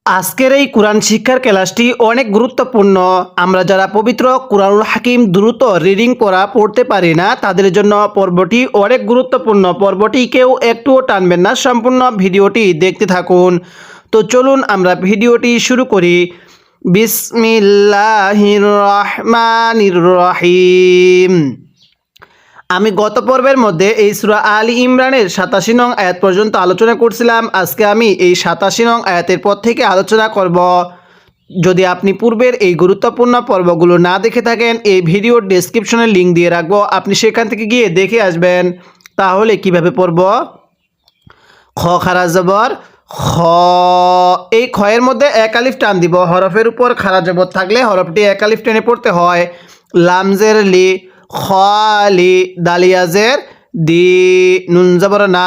আজকের এই কোরআন শিক্ষার ক্লাসটি অনেক গুরুত্বপূর্ণ। আমরা যারা পবিত্র কোরআনুল হাকিম দ্রুত রিডিং পড়তে পারি না, তাদের জন্য পর্বটি অনেক গুরুত্বপূর্ণ। পর্বটি কেউ একটুও টানবেন না, সম্পূর্ণ ভিডিওটি দেখতে থাকুন। তো চলুন আমরা ভিডিওটি শুরু করি। বিসমিল্লাহির রহমানির রহিম। আমি গত পর্বের মধ্যে এই সূরা আলী ইমরানের 87 নং আয়াত পর্যন্ত আলোচনা করছিলাম। আজকে আমি এই 87 নং আয়াতের পর থেকে আলোচনা করব। যদি আপনি পূর্বের এই গুরুত্বপূর্ণ পর্বগুলো না দেখে থাকেন, এই ভিডিওর ডেসক্রিপশনে লিঙ্ক দিয়ে রাখবো, আপনি সেখান থেকে গিয়ে দেখে আসবেন। তাহলে কিভাবে পড়ব? খ খারা জবর খ, এই খয়ের মধ্যে এক আলিফ টান দিব। হরফের উপর খারা জবর থাকলে হরফটি এক আলিফ টেনে পড়তে হয়। লামজের লি, খালি, দালিয়াজের দি, নুন জবর না,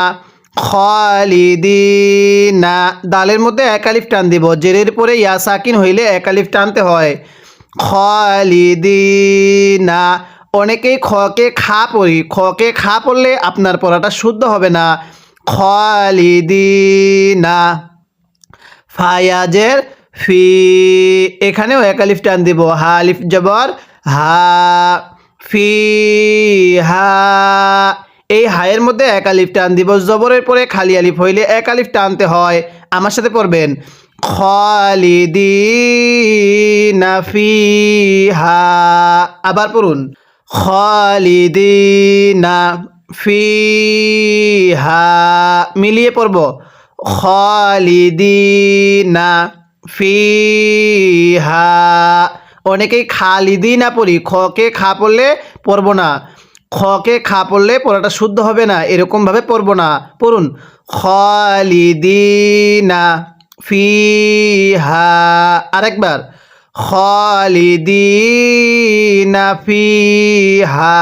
খালিদিনা, দালের মধ্যে এক আলিফ টান দিব। জেরের পরে ইয়া সাকিন হইলে এক আলিফ টানতে হয়। খালিদিনা। অনেকেই খকে খা পড়ি, খকে খা পড়লে আপনার পড়াটা শুদ্ধ হবে না। খালিদিনা। ফায়াজের ফি, এখানেও এক আলিফ টান দিব। হা আলিফ জবর হা, ফি হা, এই হায়ের মধ্যে এক আলিফ টান দিব। জবরের পরে খালি আলিফ হইলে এক আলিফ টানতে হয়। আমার সাথে পড়বেন খালিদিনা ফিহা। আবার পড়ুন খালিদিনা ফিহা। মিলিয়ে পড়ব খালিদিনা ফিহা। অনেকেই খালিদিনা পড়ি, খকে খা পড়লে পড়ব না। খকে খা পড়লে পড়াটা শুদ্ধ হবে না, এরকমভাবে পড়ব না। পড়ুন খালিদিনা ফিহা। আরেকবার খালিদিনা ফিহা।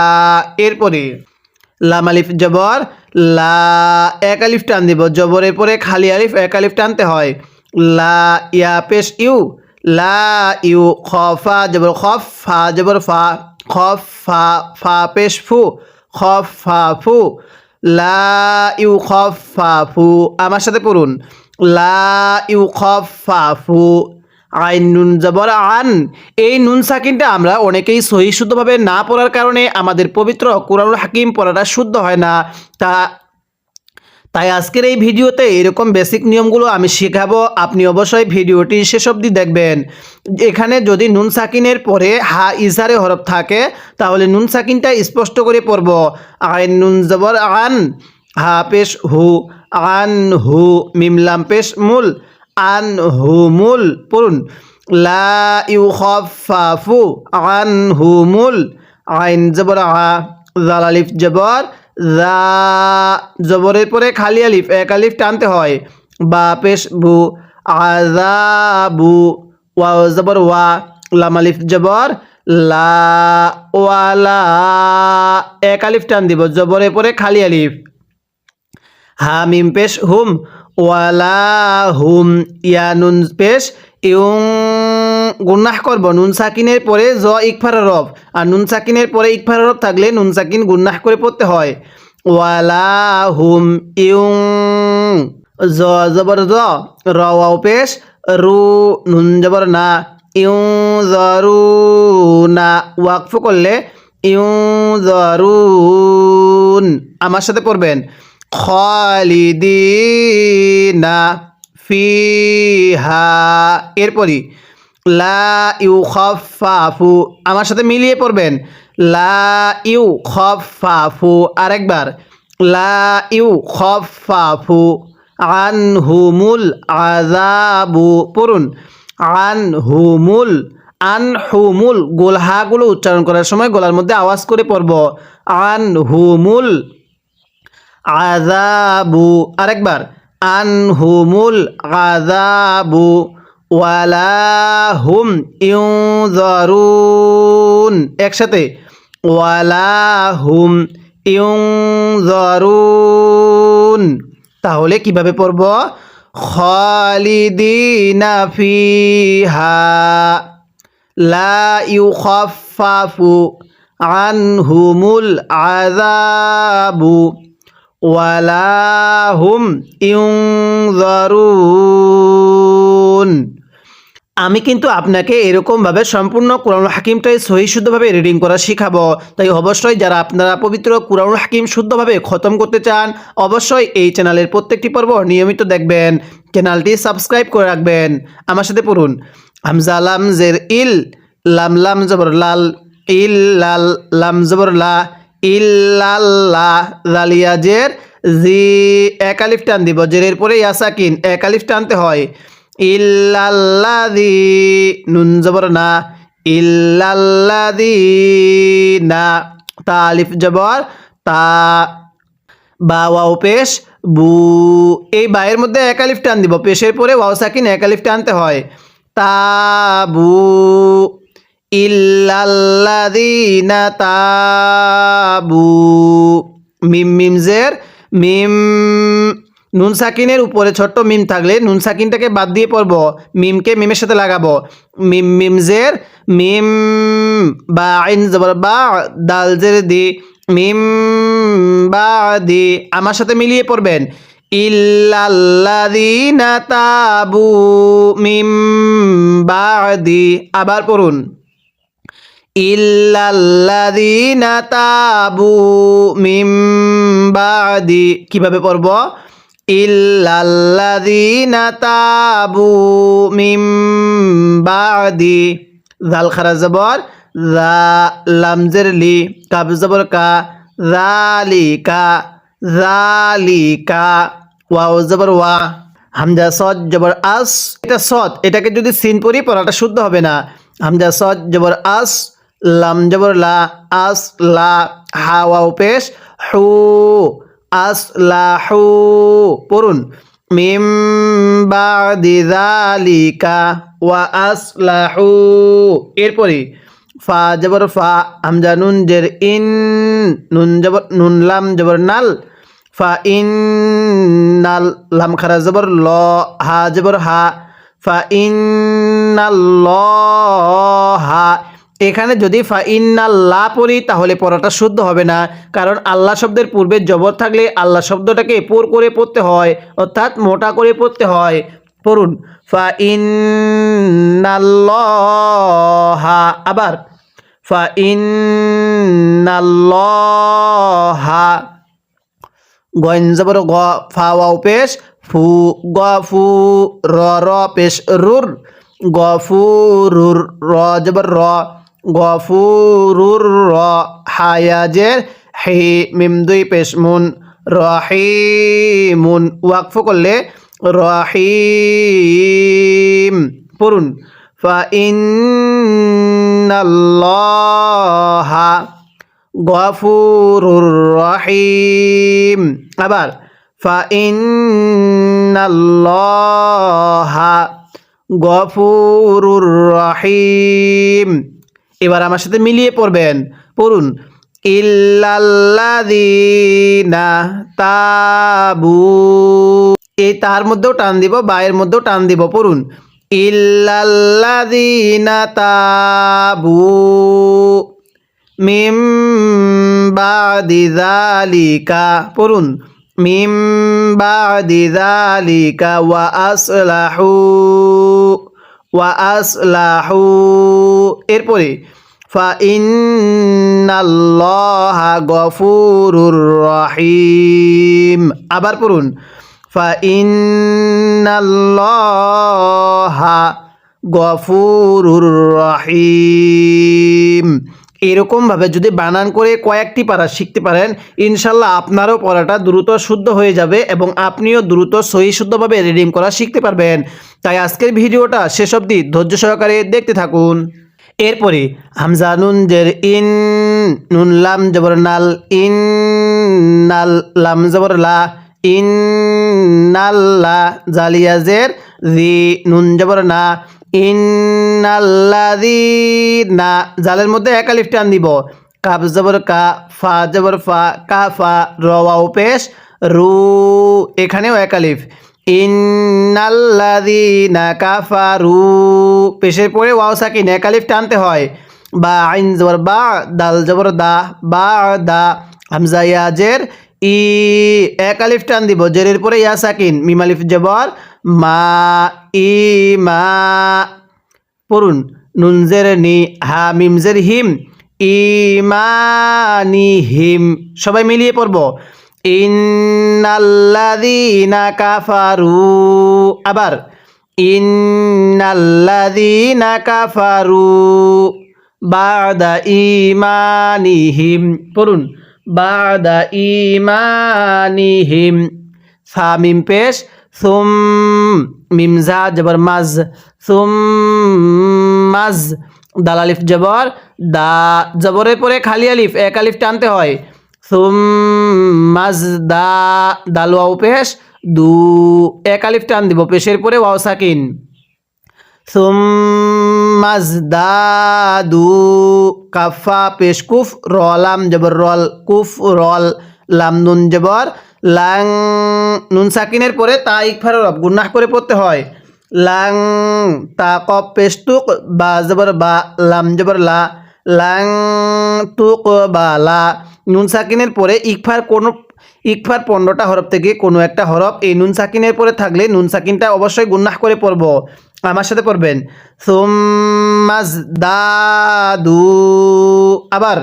এরপরে লাম আলিফ জবর লা, এক আলিফ টান দিব। জবরের পরে খালি আলিফ এক আলিফ টানতে হয়। লা, ইয়া পেশ ইউ, লা ইউ, খফা জবর খফ, ফা জবর ফা, খফ ফা, ফা পেশ ফু, খফ ফা ফু, লা ইউ খফ ফা ফু। আমার সাথে পড়ুন লা ইউ খফ ফা ফু। আইন নুন জবর আন, এই নুন সাকিনটা আমরা অনেকেই সহি শুদ্ধভাবে না পড়ার কারণে আমাদের পবিত্র কুরআনুল হাকিম পড়াটা শুদ্ধ হয় না। তাই আজকের এই ভিডিওতে এরকম বেসিক নিয়মগুলো আমি শেখাবো। আপনি অবশ্যই ভিডিওটি শেষ অবধি দেখবেন। এখানে যদি নুন সাকিনের পরে হা ইজারে হরফ থাকে, তাহলে নুন সাকিনটা স্পষ্ট করে পড়ব। আইন নুন জবর আন, হা পেশ হু, আন হু, মিমলাম পেশ মুল, আন হু মুল। পড়ুন লা ইউখাফাফু আন হু মুল। আইন জবর আ, জাল আলিফ জবর যা, জবরের পরে খালি আলিফ এক আলিফ টানতে হয়। বা পেশ বু, আযাবু, ওয়াও জবর ওয়া, লাম আলিফ জবর লা, ওয়ালা, এক আলিফ টান দিব। জবরের পরে খালি আলিফ। হা মিম পেশ হুম, ওয়ালা হুম, ইয়া নুন পেশ ইউং, গুন্নাহ করব। নুন সাকিনের পরে জ ইকফার হরফ, আর নুন সাকিনের পরে ইকফার হরফ থাকলে নুন সাকিন গুন্নাহ করে পড়তে হয়। ওয়ালা হুম ইউং, জ জবর জ, র ওয়াও পেশ রু, নুন জবর না, ইউং জরু না, ওয়াকফ করলে ইউং জরুন। আমার সাথে পড়বেন খালিদিনা ফিহা। এরপরই লা ইউখাফাফু, আমার সাথে মিলিয়ে পড়বেন লা ইউখাফাফু। আরেকবার লা ইউখাফাফু আনহুমুল আযাবু। পড়ুন আনহুমুল, আনহুমুল, গোলহাগুলো উচ্চারণ করার সময় গলার মধ্যে আওয়াজ করে পড়ব। আনহুমুল আযাবু। আরেকবার আনহুমুল আযাবু ওয়ালাহুম ইউনজারুন। একসাথে ওয়ালাহুম ইউনজারুন। তাহলে কিভাবে পড়ব? খালিদিনা ফিহা লা ইউখাফাফু আনহুমুল আযাবু ওয়ালা হুম ইউনজারুন। আমি কিন্তু আপনাকে এরকমভাবে সম্পূর্ণ কুরআনুল হাকিমটাই সহি শুদ্ধভাবে রিডিং করা শেখাবো। তাই অবশ্যই যারা আপনারা পবিত্র কুরআনুল হাকিম শুদ্ধভাবে খতম করতে চান, অবশ্যই এই চ্যানেলের প্রত্যেকটি পর্ব নিয়মিত দেখবেন, চ্যানেলটি সাবস্ক্রাইব করে রাখবেন। আমার সাথে পড়ুন। হামজা লাম জের ইল, লাম লাম জবর লাল, ইল লাল, লাম জবর লা, ইল্লাল্লাহ, জালিয়া জের জি, এক আলিফ টান দিব, জেরের পরে ইয়া সাকিন, এক আলিফ টানতে হয়। ইল্লাল্লাযী, নুন জবর না, ইল্লাল্লাযীনা, তা আলিফ জবর তা, বা ওয়াও পেশ বু, এই বায়ের মধ্যে এক আলিফ টান দিব, পেশের পরে ওয়াও সাকিন এক আলিফ টানতে হয়। তাবু, ইল্লাল্লাযীনা তাবু, মিম মিম জের মিম, নুন সাকিনের উপরে ছোট্ট মিম থাকলে নুন সাকিনটাকে বাদ দিয়ে পড়ব, মিমকে মিমের সাথে লাগাবো। মিম মিম জের মিম, বা আইন জবর বা, দাল জের দি, মিম বা দি, আমার সাথে মিলিয়ে পড়বেন। ইল্লাল্লাযীনা তাবু মিম বাদি, আবার পড়ুন। ইল্লাল্লাযীনা তাবু মিম বাদি, কিভাবে পড়ব? ইল্লাল্লাযীনা তাবু মিম বাদি, জাল খারা জবর যা, লাম জের লি, কাব জবর কা, যালিকা, যালিকা, ওয়াও জবর ওয়া, হামজা সদ জবর আস, এটা সদ, এটাকে যদি সিন পড়ি পড়াটা শুদ্ধ হবে না। হামজা সদ জবর আস, লাম জবর লা, আস লা, হা ওয়াও পেশ হু, আস লা হু, পড়ুন। মিম বাদি যালিকা ওয়া আসলাহু, এরপরে ফা জবর ফা, হামজা নুন জের ইন, নুন জবর নুন, লাম জবর নাল, ফা ইন নাল, লাম খারা জবর ল, হা জবর হা, ফা ইন্নাল্লাহা, এখানে যদি ফা ইন্নাল্লাহ পড়ি তাহলে পড়াটা শুদ্ধ হবে না, কারণ আল্লাহ শব্দের পূর্বে জবর থাকলে আল্লাহ শব্দটাকে পোর করে পড়তে হয়, অর্থাৎ মোটা করে পড়তে হয়। পড়ুন। ফা ইন্নাল্লাহা, আবার ফা ইন্নাল্লাহা, গইন জবর গ, ফা ওয়াও পেশ ফু, গ ফু, র র পেশ রুর, গফুরুর, র জবর র, গফুরুর র, হায়া জের হি, মিম দুই পেশ মুন, রহিমুন, ওয়াকফ করলে রহিম। পড়ুন। ফা ইন্নাল্লাহা গফুরুর রহিম, আবার ফা ইন্নাল্লাহা গফুরুর রহিম। এবার আমার সাথে মিলিয়ে পড়বেন, পড়ুন। ইল্লাল্লাযীনা তাবু, এই তার মধ্যেও টান দিব, বায়ের মধ্যেও টান দিব, পড়ুন। ইল্লাল্লাযীনা তাবু মিম বাদি যালিকা, পড়ুন। মিম বাদি যালিকা ওয়া আসলাহু, ওয়া আসলাহু, এরপরে ফা ইন্নাল্লাহা গফুরুর রহিম, আবার পড়ুন। ফা ইন্নাল্লাহা গফুরুর রহিম। এরকমভাবে যদি বানান করে কয়েকটি পারা শিখতে পারেন, ইনশাল্লাহ আপনারও পড়াটা দ্রুত শুদ্ধ হয়ে যাবে এবং আপনিও দ্রুত সহি শুদ্ধভাবে রিডিং করা শিখতে পারবেন। তাই আজকের ভিডিওটা শেষ অবধি ধৈর্য সহকারে দেখতে থাকুন। এরপরে হামজা নুন জের ইন, নুন লাম জবর নাল, ইন নাল, লাম জবর লা, ইন নাল্লা, জালিয়া জের জি, নুন জবর না, ইন্নাল্লাযীনা, জালের মধ্যে এক আলিফ টান দিব, কাব জবর কা, ফা জবর ফা, কাফা, র ওয়াও পেশ রু, এখানেও এক আলিফ। ইন্নাল্লাযীনা কাফারু, পেশের পরে ওয়াও সাকিন এক আলিফ টানতে হয়। বা আইন জবর বা, দাল জবর দা, বা দা, হামজা ইয়া জের ই, এক আলিফ টান দিব, জেরের পরে ইয়া সাকিন, মিম আলিফ জবর মা, ই মা, পড়ুন নুনজের নি হা মিমজের হিম ইমানিহিম সবাই মিলিয়ে পড়ব ইন্নাল্লাযীনা কাফারু আবার ইন্নাল্লাযীনা কাফারু বাদা ইমানিহিম পড়ুন বাদা ইমানিহিম ফা মিম পেশ সুম মিম জা জবর মাজ সুম মাজ দাল আলিফ জবর দা জবরের পরে খালি আলিফ এক আলিফ টানতে হয় সুম মাজ দা দাল ওয়াও পেশ দু এক আলিফ টান দিব পেশের পরে ওয়াও সাকিন সুম্মাজদাদু কাফা পেশ কুফ রলাম জবর রল কুফ রল লাম নুন জবর লাং নুন সাকিনের পরে তা ইকফার রব গুনাহ করে পড়তে হয় লাং তা কফ পেশ তুক বা জবর বা লাম জবর লা লাং তুক বা লা নুন সাকিনের পরে ইকফার কোনো ইকফার 15টা হরফ থেকে কোনো একটা হরফ এই নুন সাকিনের পরে থাকলে নুন সাকিনটা অবশ্যই গুনাহ করে পড়ব আমার সাথে পড়বেন সুম্মাজদাদু আবার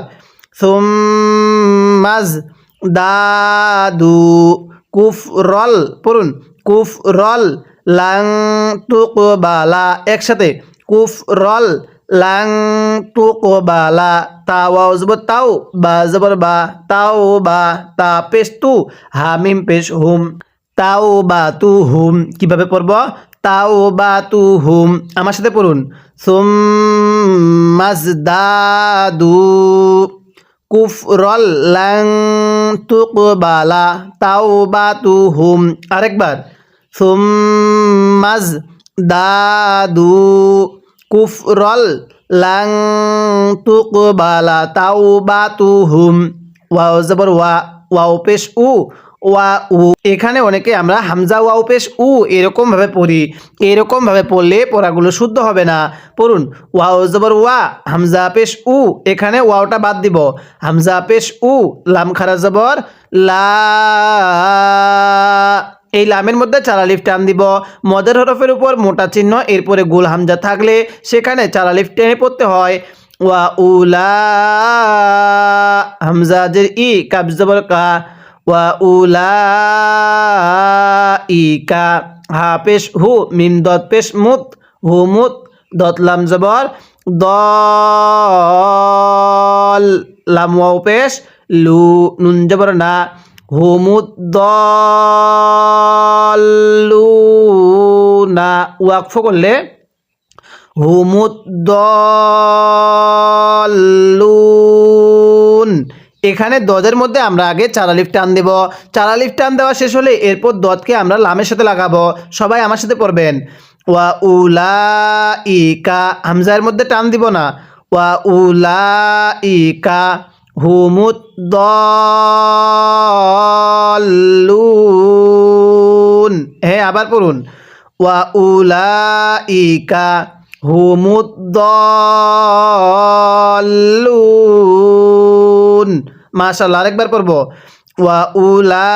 সুম্মাজদাদু কুফ রল পড়ুন কুফ রল লাং তুকবালা একসাথে কুফ রল লাং তুকবালা তা ওয়াও জবর তাও বা জবর বা তাও বা তা পেশ তু হা মিম পেশ হুম তাও বা তু হুম কিভাবে পড়ব তাও বা তু হুম আমার সাথে পড়ুন সুম্মাজদাদু কুফরল লাং তুকবালা তাও বা তু হুম আরেকবার সুম্মাজদাদু কুফরল লাং তুকবালা তাও বা তু হুম ওয়াও জবর ওয়া ওয়াও পেশ উ ওয়া উ এখানে অনেকে আমরা হামজা ওয়াও পেশ উ এরকম ভাবে পড়ি এরকম ভাবে পড়লে পড়াগুলো শুদ্ধ হবে না পড়ুন ওয়াও জবর ওয়া হামজা পেশ উ এখানে ওয়াওটা বাদ দিব হামজা পেশ উ লাম খারা জবর লা এই লামের মধ্যে চার আলিফ টান দিব মদের হরফের উপর মোটা চিহ্ন এরপরে গোল হামজা থাকলে সেখানে চার আলিফ টেনে পড়তে হয় ওয়া উলা হামজা জের ই কাব জবর কা ওয়া উলা ইকা হা পেশ হু মিম দত পেশ মুত হু মুত দত লাম জবর দল লাম ওয়াও পেশ লু নুন জবর না হুমুদ দলুনা ওয়াকফ করলে হুমুদ দলুন এখানে দদের মধ্যে আমরা আগে চার আলিফ টান দেব চার আলিফ টান দেওয়া শেষ হলে এরপর দদকে আমরা লামের সাথে লাগাবো সবাই আমার সাথে পড়বেন ওয়া উলা ইকা হামজার মধ্যে টান দিব না ওয়া উলা ইকা হুমুদ দলুন হ্যাঁ আবার পড়ুন ওয়া উলা ইকা হুমুদ দলুন মাশাআল্লাহ আরেকবার পড়ব ওয়া উলা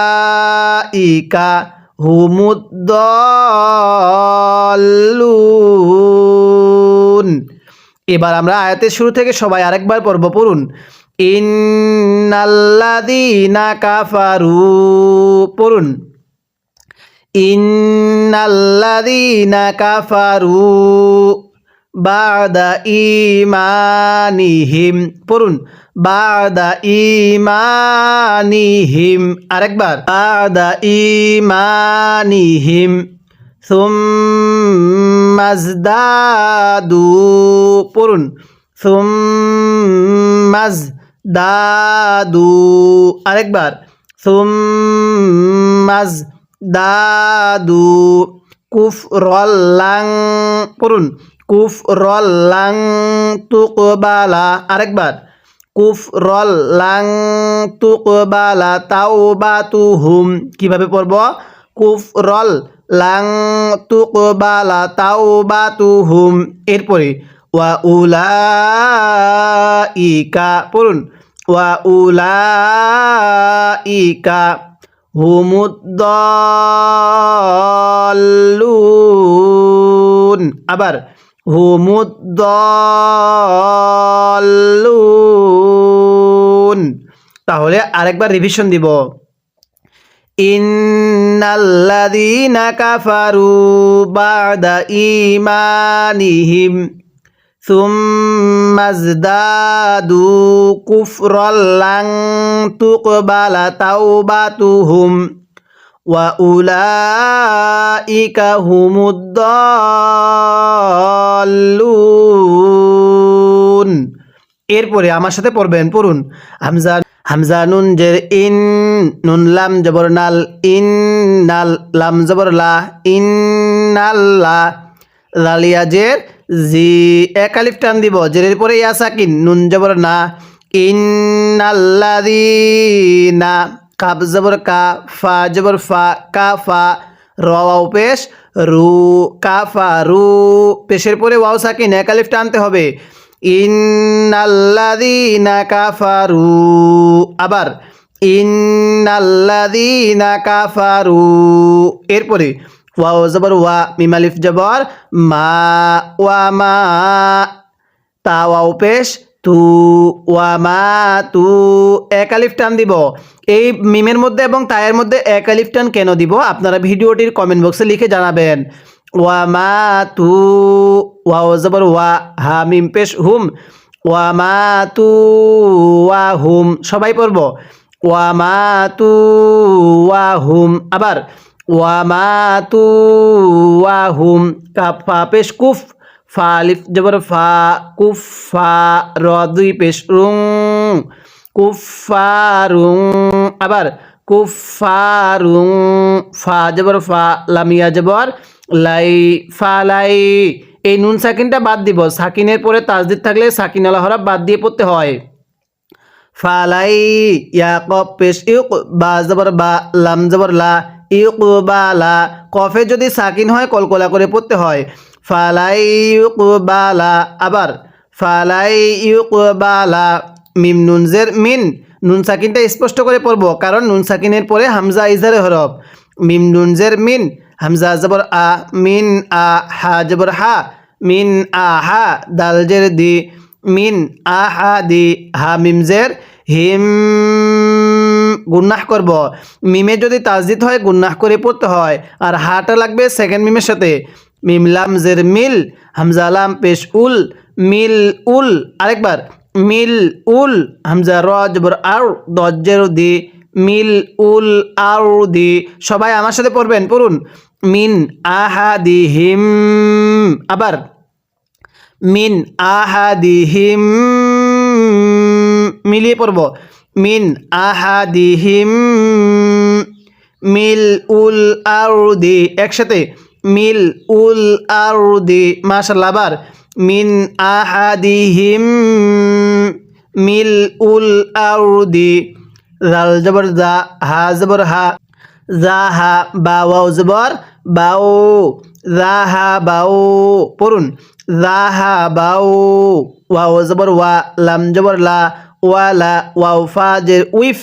ইকা হুমুদ দলুন এবার আমরা আয়াতের শুরু থেকে সবাই আরেকবার পড়ব পড়ুন ইন্নাল্লাযীনা কাফারু পড়ুন ইন্নাল্লাযীনা কাফারু বাদা ঈমানিহিম পড়ুন বাদা ঈমানিহিম আরেকবার বাদা ঈমানিহিম সুম্মাজদাদু পড়ুন সুম্মাজদাদু আরেকবার সুম্মাজদাদু কুফরল্লাং পড়ুন কুফরল্লাং তুকবালা আরেকবার কুফরল্লাং তুকবালা তাওবাতুহুম কিভাবে পড়ব কুফরল লাং তুকবালা তাওবাতুহুম এরপরে ওয়া উলাইকা পড়ুন ওয়া উলাইকা হুমুদ দলুন আবার হুমুদ্দাল্লুন। তাহলে আরেকবার রিভিশন দিব। ইন্নাল্লাযীনা কাফারু বা'দা ঈমানিহিম সুম্মাজদাদু কুফরান লান তুকবালা তাওবাতুহুম ওয়া উলাইকা হুমুদ্দাল্লুন। এরপরে আমার সাথে পড়ুন। হামজা হামজা নুন জের ইন, নুন লাম জবর নাল, ইন্নাল, লাম জবর লা, ইন্নাল্লাহ, লালিয়া জের জি, এক আলিফ টান দিব, জেরের পরে ইয়া সাকিন, নুন জবর না, ইন্নাল্লাযীনা, কাব জবর কা, ফা জবর ফা, কাফা, র ওয়াও পেশ, রু, কাফা রু, পেশের পরে ওয়াও সাকিন, এক আলিফ টানতে হবে। ইন্নাল্লাযীনা কাফারু, আবার ইন্নাল্লাযীনা কাফারু, এরপরে ওয়াও জবর ওয়া, মিম আলিফ জবর মা, ওয়া মা, তা ওয়াও পেশ তু, ওয়া মা তু, এক আলিফ টান দিব। এই মিমের মধ্যে এবং তায়ের মধ্যে এক আলিফ টান কেন দিব আপনারা ভিডিওটির কমেন্ট বক্সে লিখে জানাবেন। ওয়া মা তু, ওয়াও জবর ওয়া, হা মিম পেশ হুম, ওয়া মা তু ওয়া হুম, সবাই পড়ব। ওয়া মা তু ওয়া হুম, আবার ওয়া মা তু ওয়া হুম, কাফ ফা পেশ কুফ, ফা আলিফ জবর ফা, কুফ ফা, র দুই পেশ রুং, কুফারুং, আবার কুফারুং, ফা জবর ফা, লামিয়া জবর লাই, ফালাই, এই নুন সাকিনটা বাদ দিব, সাকিনের পরে তাজদিদ থাকলে সাকিনালা হরফ বাদ দিয়ে পড়তে হয়। ফালাই, ইয়া কফ পেশ ইউক, বা জবর বা, লাম জবর লা, ইউকবালা, কফে যদি সাকিন হয় কলকলা করে পড়তে হয়। ফালাই ইউকবালা, আবার ফালাই ইউকবালা, মিম নুন জের মিন, নুন সাকিনটা স্পষ্ট করে পড়ব কারণ নুন সাকিনের পরে হামজা ইজারে হরফ। মিম নুন জের মিন, হামজা জবর আ, মিন আ, হা জবর হা, মিন আ হা, দাল জের দি, মিন আ হা দি, হা মিম জের হিম, গুন্নাহ করব। মিমে যদি তাজদিদ হয় গুন্নাহ করে পড়তে হয়, আর হাটা লাগবে সেকেন্ড মিমের সাথে। মিম লাম জের মিল, হামজা লাম পেশ উল, মিল উল, আরেকবার মিল উল, হামজা র জবর আর, দজ্জের দি, মিল উল আর দি, সবাই আমার সাথে পড়ুন। মিন আহাদিহিম, আবার মিন আহাদিহিম, মিলিয়ে পড়ব। মিন আহাদিহিম, মিল উল আরদি, একসাথে মিল উল আরদি, মাশাআল্লাহ, আবার মিন আহাদিহিম, মিল উল আরদি, জাল জবর জা, হা জবর হা, জাহা, বা ওয়াও জবর বাও, জাহা বাও, পড়ুন জাহা বাও, ওয়াও জবর ওয়া, লাম জবর লা, ওয়ালা, ওয়াও ফা জের উইফ,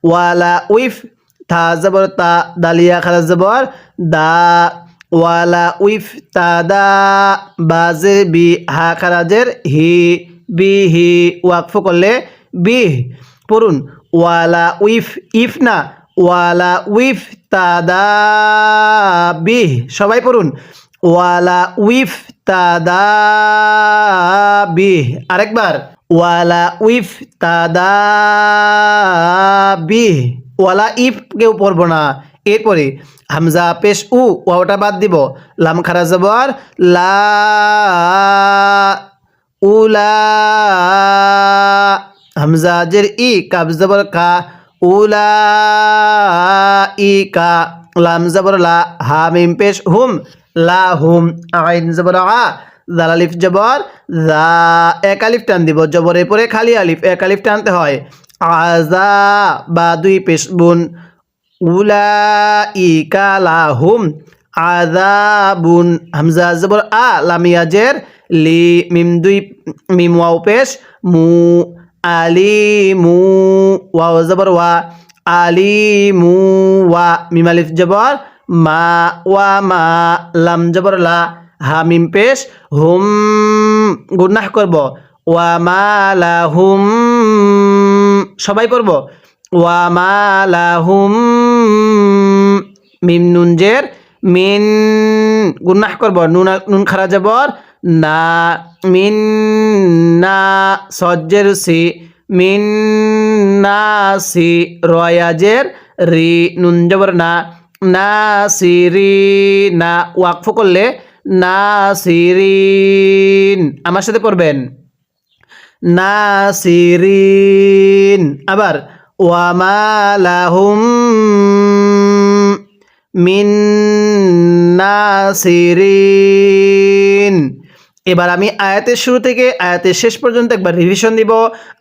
ওয়ালা উইফ, থা জবর তা, দালিয়া খারা জবর দা, ওয়ালা উইফ তা দা, বাজের বি, হা খারাজের হি, বিহি, ওয়াকফ করলে বিহ, পড়ুন ওয়ালা উইফ, ইফ না, ওয়ালা উইফ তাদা বিহ, সবাই পড়ুন ওয়ালা উইফ তাদা বিহ, আরেকবার ওয়ালা উইফ তাদা বিহ, ওয়ালা ইফ কেউ পড়ব না। এরপরে হামজা পেশ উ, ওয়াওটা বাদ দিব, লাম খারা জবর লা, উলা, হামজা জের ই, কাব জবর কা, উলা ই কা, লাম জবর লা, হা মিম পেশ হুম, লা হুম, আইন জবর আ, জাল আলিফ জবর জা, এক আলিফ টান দিব, জবরের পরে খালি আলিফ, এক আলিফ টানতে হয়। আজা, বা দুই পেশ বুন, উলাইকা লাহুম আযাবুন, হামজা জবর আ, লামিয়া জের লি, মিম দুই, মিম ওয়াও পেশ মু, আলিমু, ওয়াও জবর ওয়া, আলিমু ওয়া, মিম আলিফ জবর মা, ওয়া মা, লাম জবর লা, হা মিম পেশ হুম গুন্নাহ করব ওয়া মা লাহুম সবাই পড়ব ওয়া মা লাহুম মিম নুন জের মিন গুন্নাহ করব নুন খারা জবর না মিন না সজ্জের সি মিন নাসি রয়াজের রি নুন জবর না নাসিরিনা ওয়াকফ করলে নাসিরিন আমার সাথে পড়বেন নাসিরিন আবার ওয়ামা লাহুম মিন নাসিরিন। এবার আমি আয়াতের শুরু থেকে আয়াতের শেষ পর্যন্ত একবার রিভিশন দিব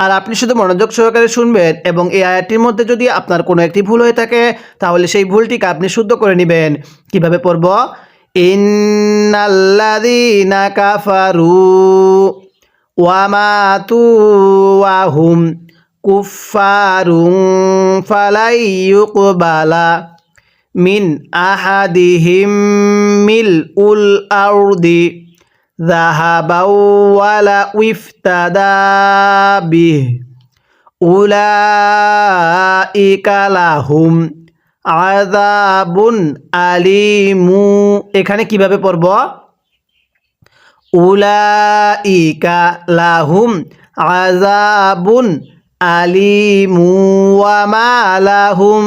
আর আপনি শুধু মনোযোগ সহকারে শুনবেন এবং এই আয়াতটির মধ্যে যদি আপনার কোনো একটি ভুল হয়ে থাকে তাহলে সেই ভুলটিকে আপনি শুদ্ধ করে নেবেন। কিভাবে পড়ব ইন্নাল্লাযীনা কাফারু ওয়া মাতু ওয়া হুম কুফফারুন ফালাই ইউকবালা মিন আহাদিহিম মিলউল আরদি যাহাবাও ওয়ালা ইফতাদা বিহি উলাইকা লাহুম আযাবুন আলিমু। এখানে কিভাবে পড়ব উলাইকা লাহুম আযাবুন আলিমু ওয়া মা লাহুম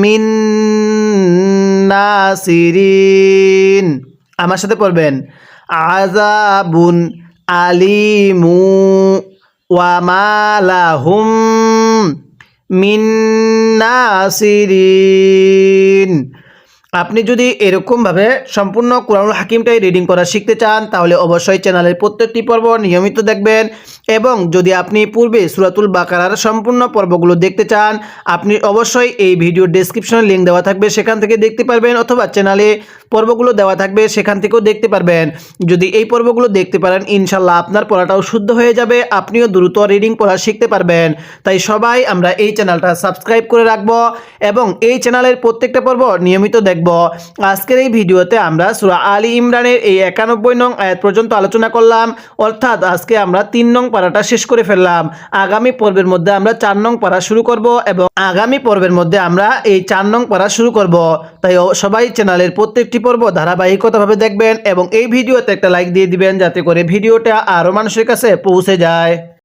মিন নাসিরিন আমার সাথে পড়বেন আযাবুন আলিমু ওয়া মা লাহুম মিন নাসিরিন। আপনি যদি এরকমভাবে সম্পূর্ণ কোরআনুল হাকিমটাই রিডিং করা শিখতে চান তাহলে অবশ্যই চ্যানেলের প্রত্যেকটি পর্ব নিয়মিত দেখবেন এবং যদি আপনি পূর্বে সূরাতুল বাকারার সম্পূর্ণ পর্বগুলো দেখতে চান আপনি অবশ্যই এই ভিডিওর ডেসক্রিপশনে লিঙ্ক দেওয়া থাকবে সেখান থেকে দেখতে পারবেন অথবা চ্যানেলে পর্বগুলো দেওয়া থাকবে সেখান থেকেও দেখতে পারবেন। যদি এই পর্বগুলো দেখতে পারেন ইনশাল্লাহ আপনার পড়াটাও শুদ্ধ হয়ে যাবে, আপনিও দ্রুত রিডিং পড়া শিখতে পারবেন। তাই সবাই আমরা এই চ্যানেলটা সাবস্ক্রাইব করে রাখবো এবং এই চ্যানেলের প্রত্যেকটা পর্ব নিয়মিত দেখব। আজকের এই ভিডিওতে আমরা সূরা আলী ইমরানের এই 91 নং আয়াত পর্যন্ত আলোচনা করলাম, অর্থাৎ আজকে আমরা 3 নং পারাটা শেষ করে ফেললাম। আগামী পর্বের মধ্যে আমরা 4 নং পারা শুরু করব এবং আগামী পর্বের মধ্যে আমরা এই 4 নং পারা শুরু করব। তাই সবাই চ্যানেলের প্রত্যেকটি পর্ব ধারাবাহিকতাভাবে দেখবেন এবং এই ভিডিওতে একটা লাইক দিয়ে দিবেন যাতে করে ভিডিওটা আরও মানুষের কাছে পৌঁছে যায়।